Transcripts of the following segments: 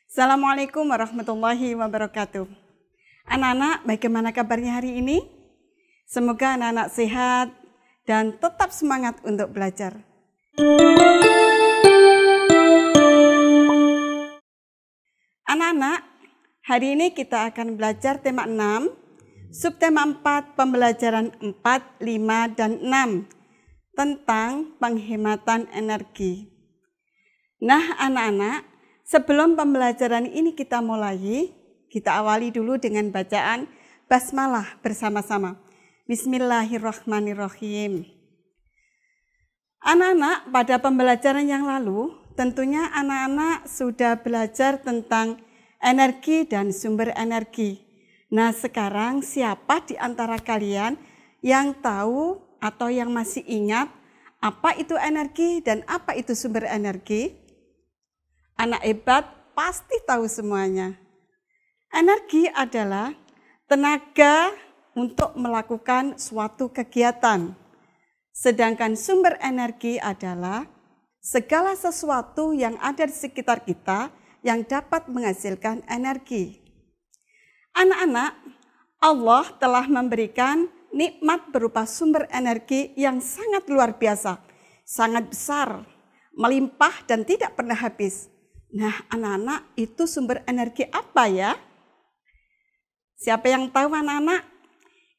Assalamualaikum warahmatullahi wabarakatuh. Anak-anak, bagaimana kabarnya hari ini? Semoga anak-anak sehat dan tetap semangat untuk belajar. Anak-anak, hari ini kita akan belajar tema 6, subtema 4, pembelajaran 4, 5, dan 6 tentang penghematan energi. Nah, anak-anak, sebelum pembelajaran ini kita mulai, kita awali dulu dengan bacaan basmalah bersama-sama. Bismillahirrahmanirrahim. Anak-anak, pada pembelajaran yang lalu, tentunya anak-anak sudah belajar tentang energi dan sumber energi. Nah, sekarang siapa di antara kalian yang tahu atau yang masih ingat apa itu energi dan apa itu sumber energi? Anak hebat pasti tahu semuanya. Energi adalah tenaga untuk melakukan suatu kegiatan. Sedangkan sumber energi adalah segala sesuatu yang ada di sekitar kita yang dapat menghasilkan energi. Anak-anak, Allah telah memberikan nikmat berupa sumber energi yang sangat luar biasa, sangat besar, melimpah dan tidak pernah habis. Nah, anak-anak, itu sumber energi apa ya? Siapa yang tahu, anak-anak?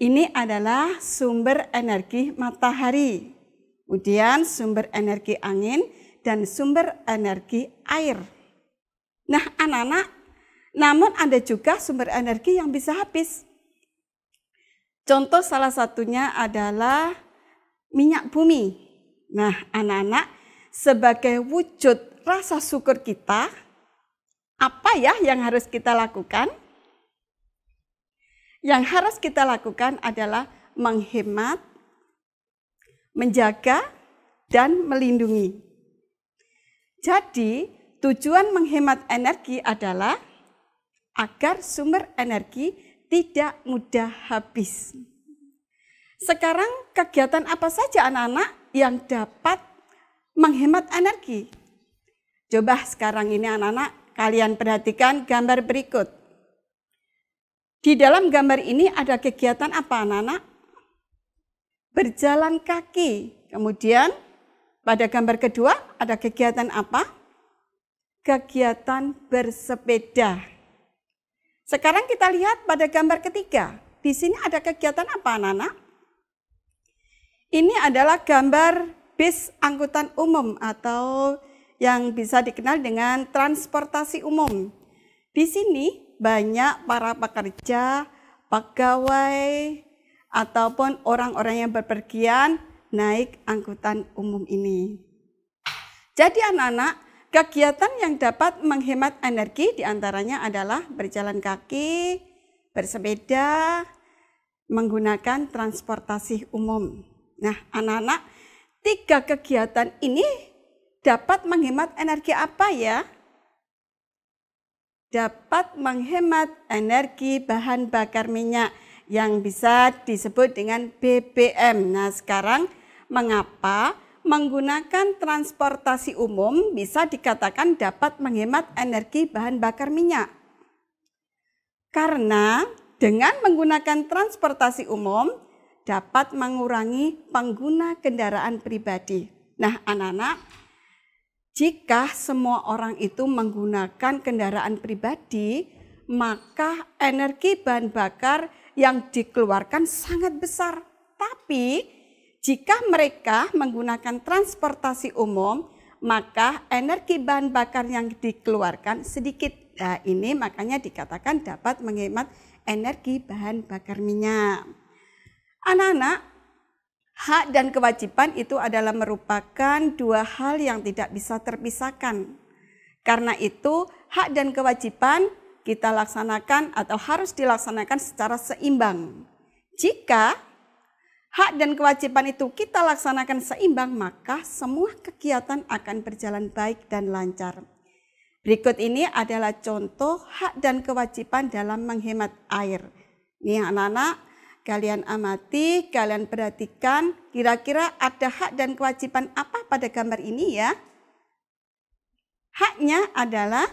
Ini adalah sumber energi matahari, kemudian sumber energi angin, dan sumber energi air. Nah, anak-anak, namun ada juga sumber energi yang bisa habis. Contoh salah satunya adalah minyak bumi. Nah, anak-anak, sebagai wujud rasa syukur kita, apa ya yang harus kita lakukan? Yang harus kita lakukan adalah menghemat, menjaga, dan melindungi. Jadi, tujuan menghemat energi adalah agar sumber energi tidak mudah habis. Sekarang, kegiatan apa saja anak-anak yang dapat menghemat energi? Coba sekarang ini anak-anak, kalian perhatikan gambar berikut. Di dalam gambar ini ada kegiatan apa anak-anak? Berjalan kaki. Kemudian pada gambar kedua ada kegiatan apa? Kegiatan bersepeda. Sekarang kita lihat pada gambar ketiga. Di sini ada kegiatan apa anak-anak? Ini adalah gambar bis angkutan umum atau yang bisa dikenal dengan transportasi umum. Di sini banyak para pekerja, pegawai, ataupun orang-orang yang berpergian naik angkutan umum ini. Jadi anak-anak, kegiatan yang dapat menghemat energi diantaranya adalah berjalan kaki, bersepeda, menggunakan transportasi umum. Nah anak-anak, 3 kegiatan ini dapat menghemat energi apa ya? Dapat menghemat energi bahan bakar minyak yang bisa disebut dengan BBM. Nah, sekarang mengapa menggunakan transportasi umum bisa dikatakan dapat menghemat energi bahan bakar minyak? Karena dengan menggunakan transportasi umum dapat mengurangi pengguna kendaraan pribadi. Nah, anak-anak, jika semua orang itu menggunakan kendaraan pribadi, maka energi bahan bakar yang dikeluarkan sangat besar. Tapi jika mereka menggunakan transportasi umum, maka energi bahan bakar yang dikeluarkan sedikit. Nah, ini makanya dikatakan dapat menghemat energi bahan bakar minyak. Anak-anak, hak dan kewajiban itu adalah merupakan 2 hal yang tidak bisa terpisahkan. Karena itu, hak dan kewajiban kita laksanakan atau harus dilaksanakan secara seimbang. Jika hak dan kewajiban itu kita laksanakan seimbang, maka semua kegiatan akan berjalan baik dan lancar. Berikut ini adalah contoh hak dan kewajiban dalam menghemat air. Nih anak-anak, kalian amati, kalian perhatikan kira-kira ada hak dan kewajiban apa pada gambar ini ya. Haknya adalah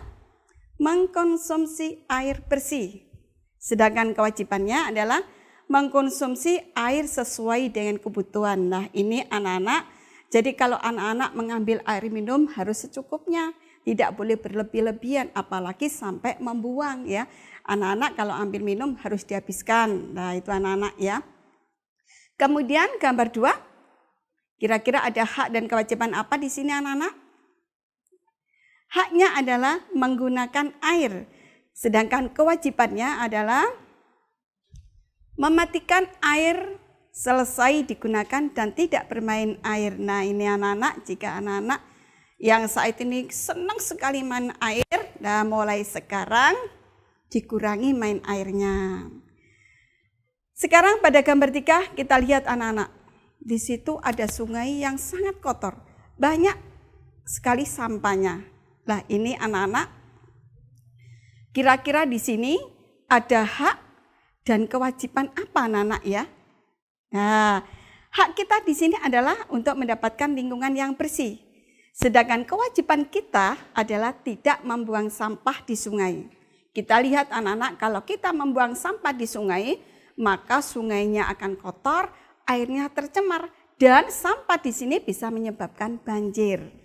mengkonsumsi air bersih. Sedangkan kewajibannya adalah mengkonsumsi air sesuai dengan kebutuhan. Nah, ini anak-anak, jadi kalau anak-anak mengambil air minum harus secukupnya, tidak boleh berlebih-lebihan, apalagi sampai membuang ya. Anak-anak kalau ambil minum harus dihabiskan. Nah, itu anak-anak ya. Kemudian gambar 2, kira-kira ada hak dan kewajiban apa di sini anak-anak? Haknya adalah menggunakan air, sedangkan kewajibannya adalah mematikan air selesai digunakan dan tidak bermain air. Nah, ini anak-anak, jika anak-anak yang saat ini senang sekali main air, nah mulai sekarang dikurangi main airnya. Sekarang pada gambar 3 kita lihat anak-anak. Di situ ada sungai yang sangat kotor, banyak sekali sampahnya. Nah, ini anak-anak, kira-kira di sini ada hak dan kewajiban apa anak-anak ya? Nah, hak kita di sini adalah untuk mendapatkan lingkungan yang bersih. Sedangkan kewajiban kita adalah tidak membuang sampah di sungai. Kita lihat anak-anak, kalau kita membuang sampah di sungai, maka sungainya akan kotor, airnya tercemar, dan sampah di sini bisa menyebabkan banjir.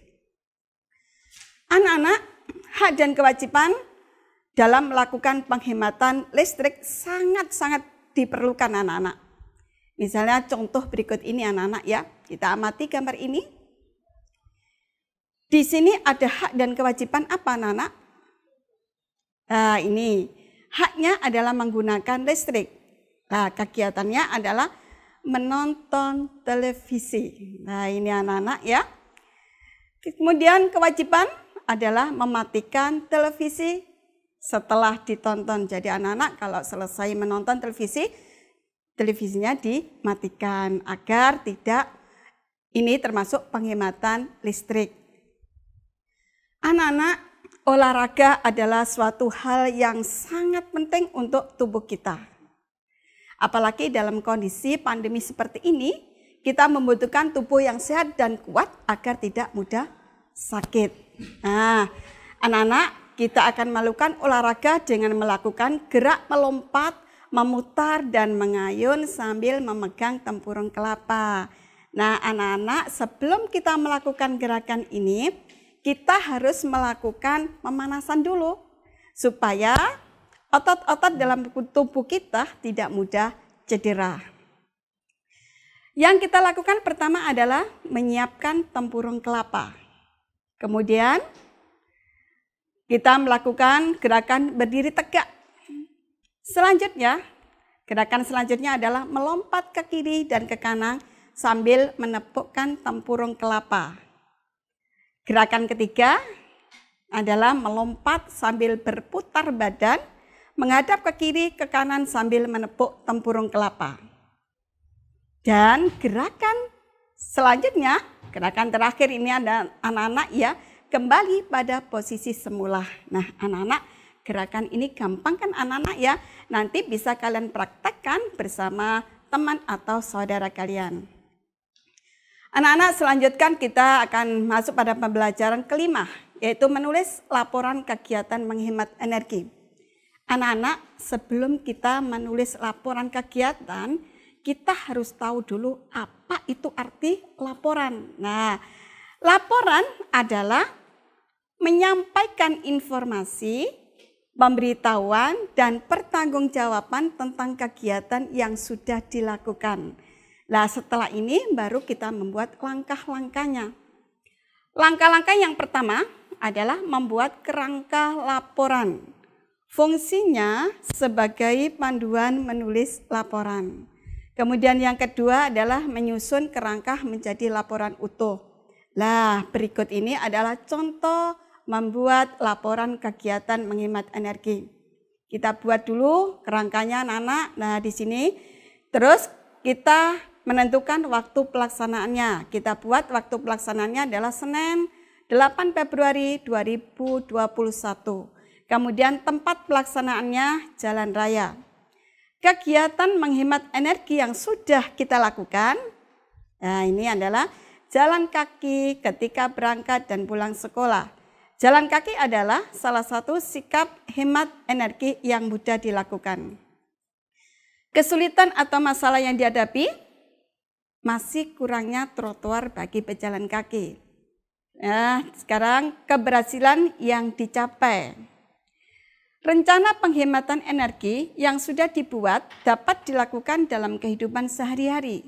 Anak-anak, hak dan kewajiban dalam melakukan penghematan listrik sangat-sangat diperlukan anak-anak. Misalnya contoh berikut ini anak-anak ya, kita amati gambar ini. Di sini ada hak dan kewajiban apa anak-anak? Nah, ini haknya adalah menggunakan listrik. Nah, kegiatannya adalah menonton televisi. Nah, ini anak-anak ya. Kemudian kewajiban adalah mematikan televisi setelah ditonton. Jadi anak-anak kalau selesai menonton televisi, televisinya dimatikan agar tidak, ini termasuk penghematan listrik. Anak-anak, olahraga adalah suatu hal yang sangat penting untuk tubuh kita. Apalagi dalam kondisi pandemi seperti ini, kita membutuhkan tubuh yang sehat dan kuat agar tidak mudah sakit. Nah, anak-anak, kita akan melakukan olahraga dengan melakukan gerak melompat, memutar, dan mengayun sambil memegang tempurung kelapa. Nah, anak-anak, sebelum kita melakukan gerakan ini, kita harus melakukan pemanasan dulu, supaya otot-otot dalam tubuh kita tidak mudah cedera. Yang kita lakukan pertama adalah menyiapkan tempurung kelapa. Kemudian kita melakukan gerakan berdiri tegak. Selanjutnya, gerakan selanjutnya adalah melompat ke kiri dan ke kanan sambil menepukkan tempurung kelapa. Gerakan ketiga adalah melompat sambil berputar badan, menghadap ke kiri ke kanan sambil menepuk tempurung kelapa. Dan gerakan selanjutnya, gerakan terakhir ini ada anak-anak ya, kembali pada posisi semula. Nah, anak-anak, gerakan ini gampang kan anak-anak ya, nanti bisa kalian praktekkan bersama teman atau saudara kalian. Anak-anak, selanjutnya kita akan masuk pada pembelajaran kelima, yaitu menulis laporan kegiatan menghemat energi. Anak-anak, sebelum kita menulis laporan kegiatan, kita harus tahu dulu apa itu arti laporan. Nah, laporan adalah menyampaikan informasi, pemberitahuan, dan pertanggungjawaban tentang kegiatan yang sudah dilakukan. Nah, setelah ini baru kita membuat langkah-langkahnya. Langkah-langkah yang pertama adalah membuat kerangka laporan. Fungsinya sebagai panduan menulis laporan. Kemudian yang kedua adalah menyusun kerangka menjadi laporan utuh. Nah, berikut ini adalah contoh membuat laporan kegiatan menghemat energi. Kita buat dulu kerangkanya anak-anak. Nah, di sini terus kita menentukan waktu pelaksanaannya. Kita buat waktu pelaksanaannya adalah Senin 8 Februari 2021. Kemudian tempat pelaksanaannya jalan raya. Kegiatan menghemat energi yang sudah kita lakukan, nah ini adalah jalan kaki ketika berangkat dan pulang sekolah. Jalan kaki adalah salah satu sikap hemat energi yang mudah dilakukan. Kesulitan atau masalah yang dihadapi, masih kurangnya trotoar bagi pejalan kaki. Nah, sekarang keberhasilan yang dicapai. Rencana penghematan energi yang sudah dibuat dapat dilakukan dalam kehidupan sehari-hari.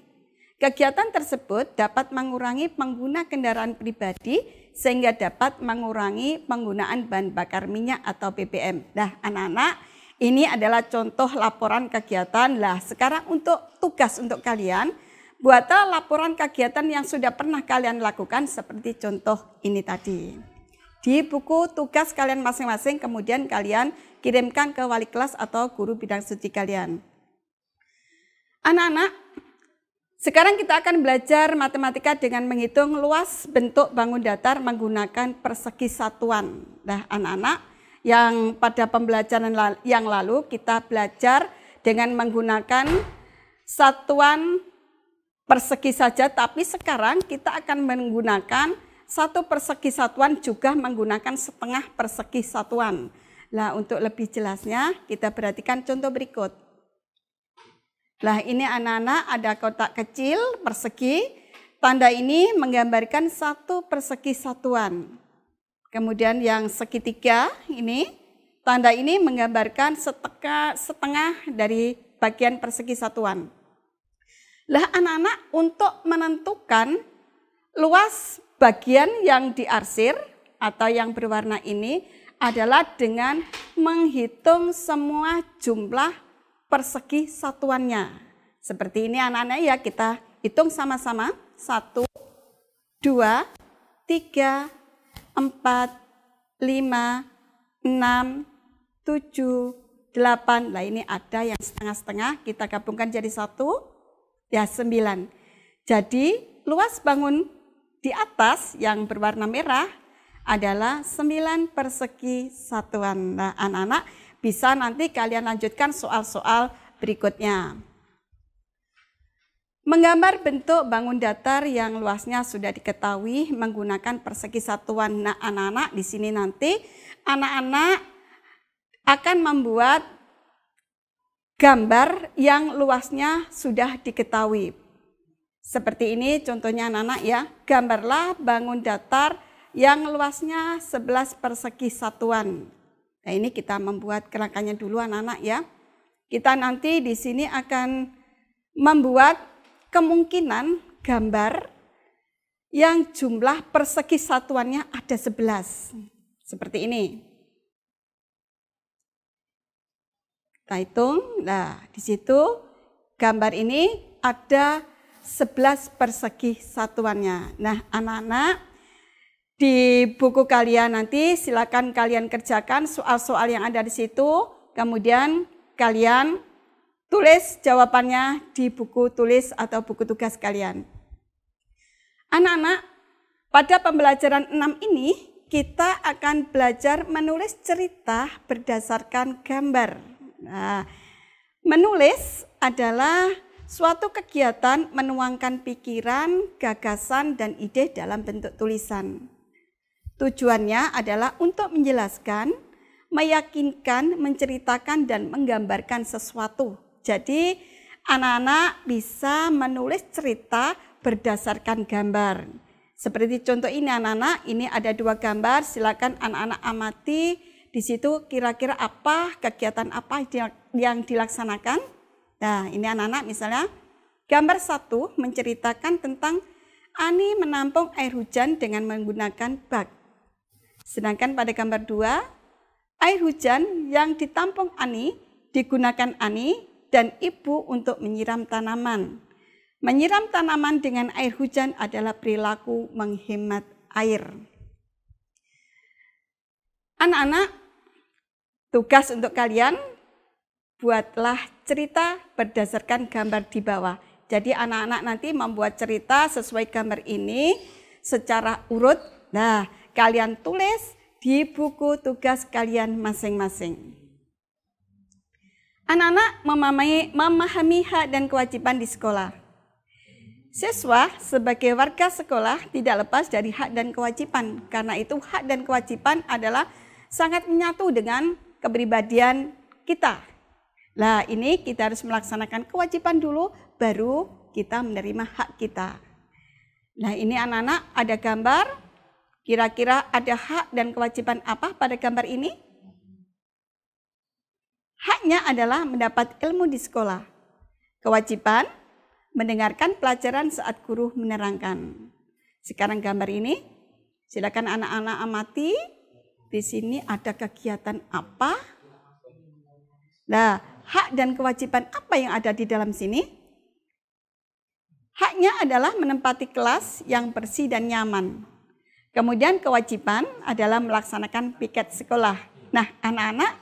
Kegiatan tersebut dapat mengurangi pengguna kendaraan pribadi sehingga dapat mengurangi penggunaan bahan bakar minyak atau BBM. Nah, anak-anak, ini adalah contoh laporan kegiatan. Lah, sekarang untuk tugas untuk kalian, buatlah laporan kegiatan yang sudah pernah kalian lakukan seperti contoh ini tadi. Di buku tugas kalian masing-masing, kemudian kalian kirimkan ke wali kelas atau guru bidang studi kalian. Anak-anak, sekarang kita akan belajar matematika dengan menghitung luas bentuk bangun datar menggunakan persegi satuan. Nah, anak-anak, yang pada pembelajaran yang lalu kita belajar dengan menggunakan satuan persegi saja, tapi sekarang kita akan menggunakan satu persegi satuan juga menggunakan setengah persegi satuan. Nah, untuk lebih jelasnya kita perhatikan contoh berikut. Nah, ini anak-anak ada kotak kecil persegi, tanda ini menggambarkan satu persegi satuan. Kemudian yang segitiga ini, tanda ini menggambarkan setengah dari bagian persegi satuan. Lah anak-anak, untuk menentukan luas bagian yang diarsir atau yang berwarna ini adalah dengan menghitung semua jumlah persegi satuannya. Seperti ini anak-anak ya, kita hitung sama-sama. 1, 2, 3, 4, 5, 6, 7, 8. Nah ini ada yang setengah-setengah, kita gabungkan jadi 1, ya 9. Jadi luas bangun di atas yang berwarna merah adalah 9 persegi satuan. Nah anak-anak bisa nanti kalian lanjutkan soal-soal berikutnya. Menggambar bentuk bangun datar yang luasnya sudah diketahui menggunakan persegi satuan. Nah, anak-anak di sini nanti anak-anak akan membuat gambar yang luasnya sudah diketahui. Seperti ini contohnya anak-anak ya. Gambarlah bangun datar yang luasnya 11 persegi satuan. Nah, ini kita membuat kerangkanya dulu anak-anak ya. Kita nanti di sini akan membuat kemungkinan gambar yang jumlah persegi satuannya ada 11. Seperti ini. Kita hitung. Nah, di situ gambar ini ada 11 persegi satuannya. Nah, anak-anak, di buku kalian nanti silakan kalian kerjakan soal-soal yang ada di situ, kemudian kalian tulis jawabannya di buku tulis atau buku tugas kalian. Anak-anak, pada pembelajaran 6 ini kita akan belajar menulis cerita berdasarkan gambar. Nah, menulis adalah suatu kegiatan menuangkan pikiran, gagasan, dan ide dalam bentuk tulisan. Tujuannya adalah untuk menjelaskan, meyakinkan, menceritakan, dan menggambarkan sesuatu. Jadi anak-anak bisa menulis cerita berdasarkan gambar. Seperti contoh ini anak-anak, ini ada 2 gambar, silakan anak-anak amati. Di situ kira-kira apa, kegiatan apa yang dilaksanakan. Nah ini anak-anak misalnya, gambar 1 menceritakan tentang Ani menampung air hujan dengan menggunakan bak. Sedangkan pada gambar 2, air hujan yang ditampung Ani digunakan Ani dan ibu untuk menyiram tanaman. Menyiram tanaman dengan air hujan adalah perilaku menghemat air. Anak-anak, tugas untuk kalian, buatlah cerita berdasarkan gambar di bawah. Jadi anak-anak nanti membuat cerita sesuai gambar ini secara urut. Nah, kalian tulis di buku tugas kalian masing-masing. Anak-anak memahami hak dan kewajiban di sekolah. Siswa sebagai warga sekolah tidak lepas dari hak dan kewajiban. Karena itu hak dan kewajiban adalah sangat menyatu dengan kepribadian kita. Nah, ini kita harus melaksanakan kewajiban dulu, baru kita menerima hak kita. Nah, ini anak-anak ada gambar. Kira-kira ada hak dan kewajiban apa pada gambar ini? Haknya adalah mendapat ilmu di sekolah. Kewajiban, mendengarkan pelajaran saat guru menerangkan. Sekarang gambar ini, silakan anak-anak amati. Di sini ada kegiatan apa? Nah, hak dan kewajiban apa yang ada di dalam sini? Haknya adalah menempati kelas yang bersih dan nyaman. Kemudian kewajiban adalah melaksanakan piket sekolah. Nah, anak-anak,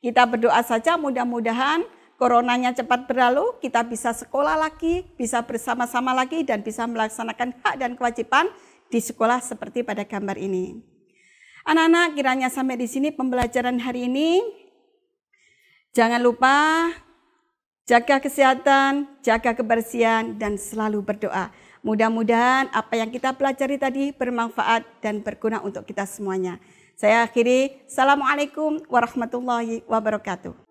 kita berdoa saja mudah-mudahan coronanya cepat berlalu, kita bisa sekolah lagi, bisa bersama-sama lagi, dan bisa melaksanakan hak dan kewajiban di sekolah seperti pada gambar ini. Anak-anak, kiranya sampai di sini pembelajaran hari ini. Jangan lupa jaga kesehatan, jaga kebersihan, dan selalu berdoa. Mudah-mudahan apa yang kita pelajari tadi bermanfaat dan berguna untuk kita semuanya. Saya akhiri, Assalamualaikum warahmatullahi wabarakatuh.